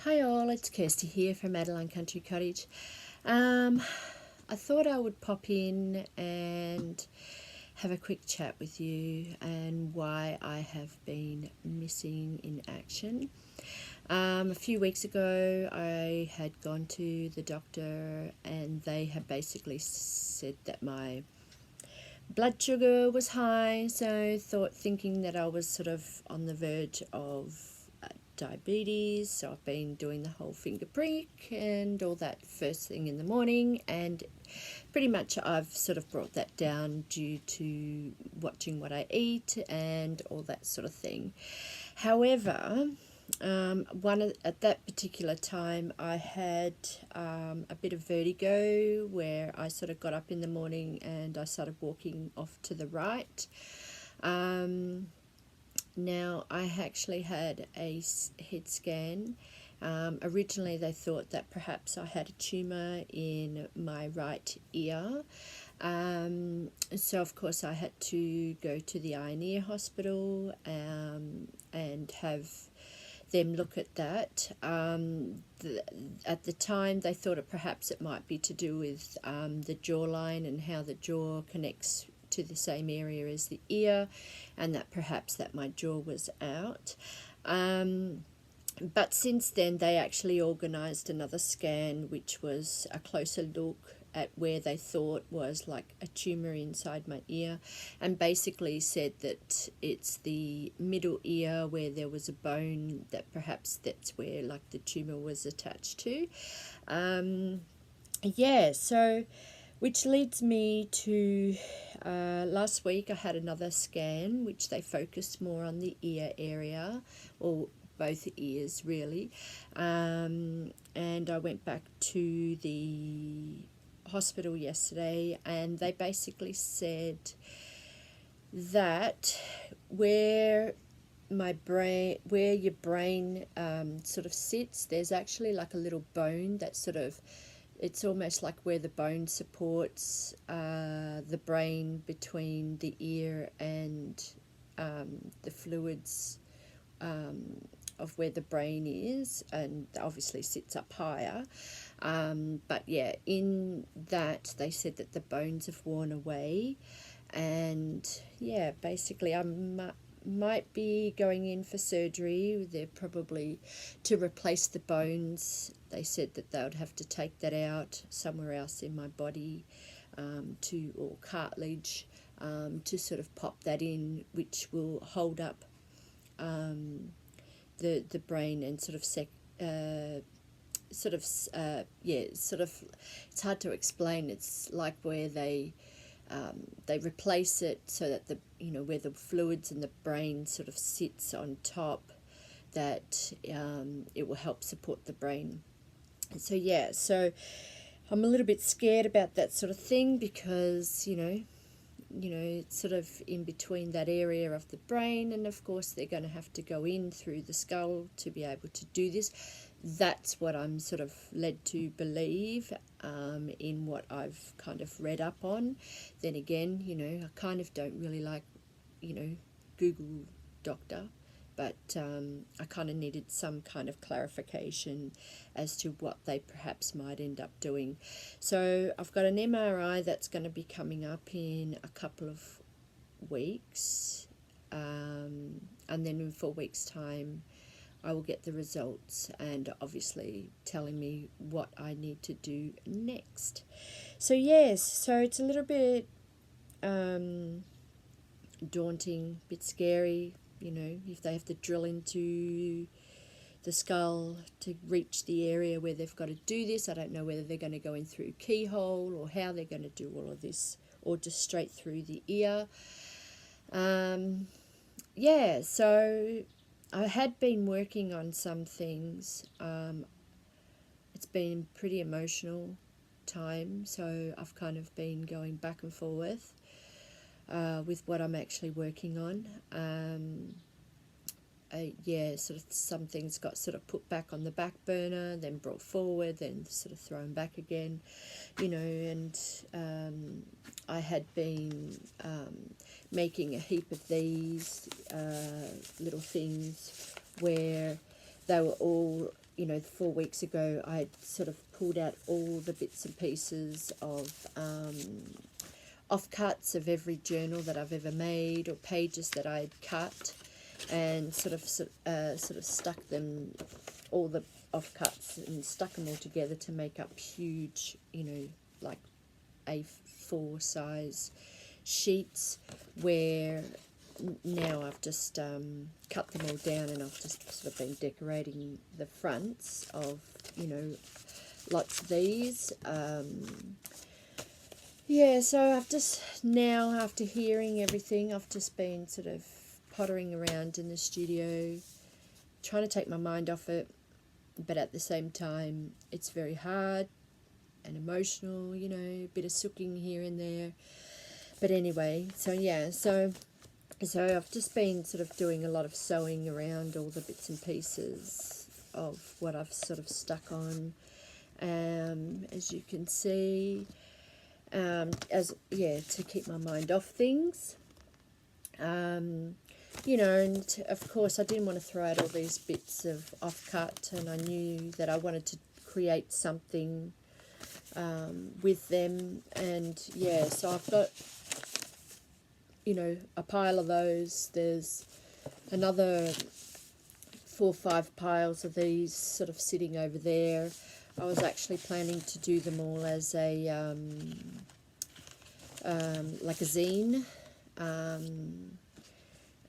Hi all, it's Kirsty here from Adeline Country Cottage. I thought I would pop in and have a quick chat with you and why I have been missing in action. A few weeks ago I had gone to the doctor and they had basically said that my blood sugar was high, so thinking that I was sort of on the verge of diabetes. So I've been doing the whole finger prick and all that first thing in the morning, and pretty much I've sort of brought that down due to watching what I eat and all that sort of thing. However, at that particular time I had a bit of vertigo where I sort of got up in the morning and I started walking off to the right. Now I actually had a head scan. Originally they thought that perhaps I had a tumour in my right ear. So of course I had to go to the eye and ear hospital and have them look at that. At the time they thought perhaps it might be to do with the jawline and how the jaw connects to the same area as the ear, and that perhaps that my jaw was out. But since then they actually organised another scan, which was a closer look at where they thought was like a tumour inside my ear, and basically said that it's the middle ear where there was a bone, that perhaps that's where like the tumour was attached to. So which leads me to last week I had another scan which they focused more on the ear area, or both ears really, and I went back to the hospital yesterday and they basically said that where your brain sort of sits, there's actually like a little bone that sort of, it's almost like where the bone supports the brain between the ear and the fluids of where the brain is, and obviously sits up higher. But yeah, in that they said that the bones have worn away, and yeah, basically I might be going in for surgery. They're probably to replace the bones. They said that they would have to take that out somewhere else in my body, or cartilage, to sort of pop that in, which will hold up the brain and sort of it's hard to explain. It's like where they replace it so that where the fluids in the brain sort of sits on top, that it will help support the brain. So I'm a little bit scared about that sort of thing, because it's sort of in between that area of the brain, and of course they're going to have to go in through the skull to be able to do this. That's what I'm sort of led to believe, in what I've kind of read up on. Then again, I kind of don't really like, Google doctor, but I kind of needed some kind of clarification as to what they perhaps might end up doing. So I've got an MRI that's going to be coming up in a couple of weeks, and then in 4 weeks' time I will get the results, and obviously telling me what I need to do next. So yes, so it's a little bit daunting, a bit scary, if they have to drill into the skull to reach the area where they've got to do this. I don't know whether they're going to go in through keyhole or how they're going to do all of this, or just straight through the ear. So I had been working on some things. It's been pretty emotional time, so I've kind of been going back and forth with what I'm actually working on. Sort of some things got sort of put back on the back burner, then brought forward, then sort of thrown back again, and I had been making a heap of these little things where they were all you know, 4 weeks ago, I sort of pulled out all the bits and pieces of offcuts of every journal that I've ever made, or pages that I had cut, and sort of stuck them, all the offcuts, and stuck them all together to make up huge, you know, like A4 size sheets, where now I've just cut them all down, and I've just sort of been decorating the fronts of, you know, lots of these. Yeah, so I've just now, after hearing everything, I've just been sort of pottering around in the studio, trying to take my mind off it, but at the same time, it's very hard and emotional, you know, a bit of sooking here and there. But anyway, so yeah, so I've just been sort of doing a lot of sewing around all the bits and pieces of what I've sort of stuck on, as you can see, to keep my mind off things. You know, and of course I didn't want to throw out all these bits of offcut, and I knew that I wanted to create something with them, and yeah, so I've got, you know, a pile of those. There's another 4 or 5 piles of these sort of sitting over there. I was actually planning to do them all as a like a zine,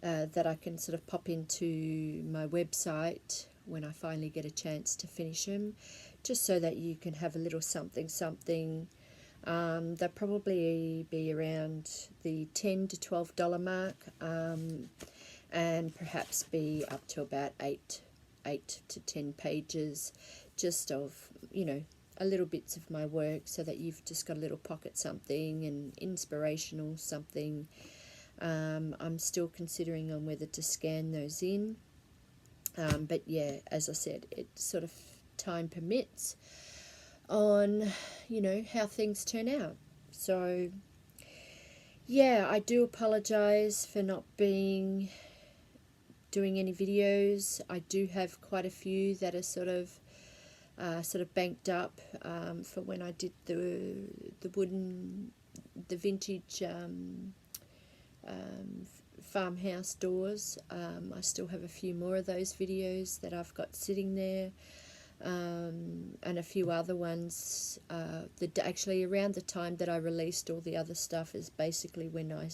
that I can sort of pop into my website when I finally get a chance to finish them, just so that you can have a little something. They'll probably be around the $10 to $12 mark, and perhaps be up to about 8 to 10 pages, just of, you know, a little bits of my work, so that you've just got a little pocket something and inspirational something. I'm still considering on whether to scan those in, but yeah, as I said, it sort of time permits on, you know, how things turn out. So yeah, I do apologize for not doing any videos. I do have quite a few that are sort of banked up for when I did the vintage farmhouse doors. I still have a few more of those videos that I've got sitting there, and a few other ones that actually around the time that I released all the other stuff is basically when I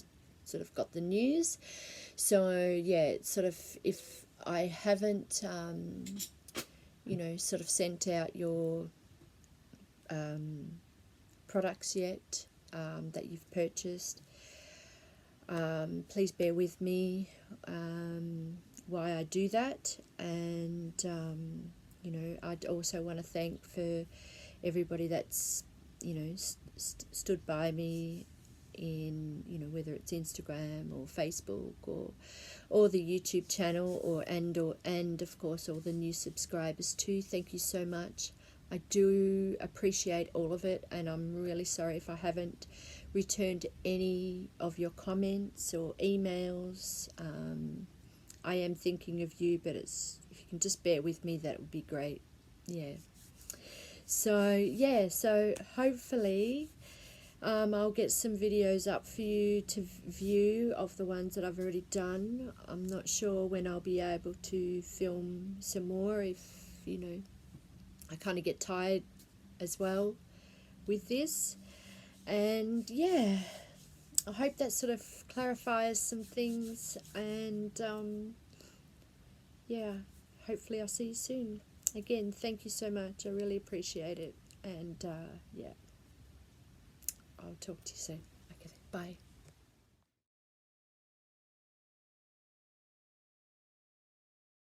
sort of got the news. So yeah, it's sort of, if I haven't you know, sort of sent out your products yet that you've purchased, please bear with me why I do that. And you know, I'd also want to thank for everybody that's, you know, stood by me in, you know, whether it's Instagram or Facebook or the YouTube channel, and of course all the new subscribers too. Thank you so much. I do appreciate all of it, and I'm really sorry if I haven't returned any of your comments or emails. I am thinking of you, but if you can just bear with me, that would be great. Yeah. So yeah, so hopefully I'll get some videos up for you to view of the ones that I've already done. I'm not sure when I'll be able to film some more, if, you know, I kind of get tired as well with this. And yeah, I hope that sort of clarifies some things, and yeah, hopefully I'll see you soon. Again, thank you so much. I really appreciate it, and yeah, I'll talk to you soon. Okay, bye.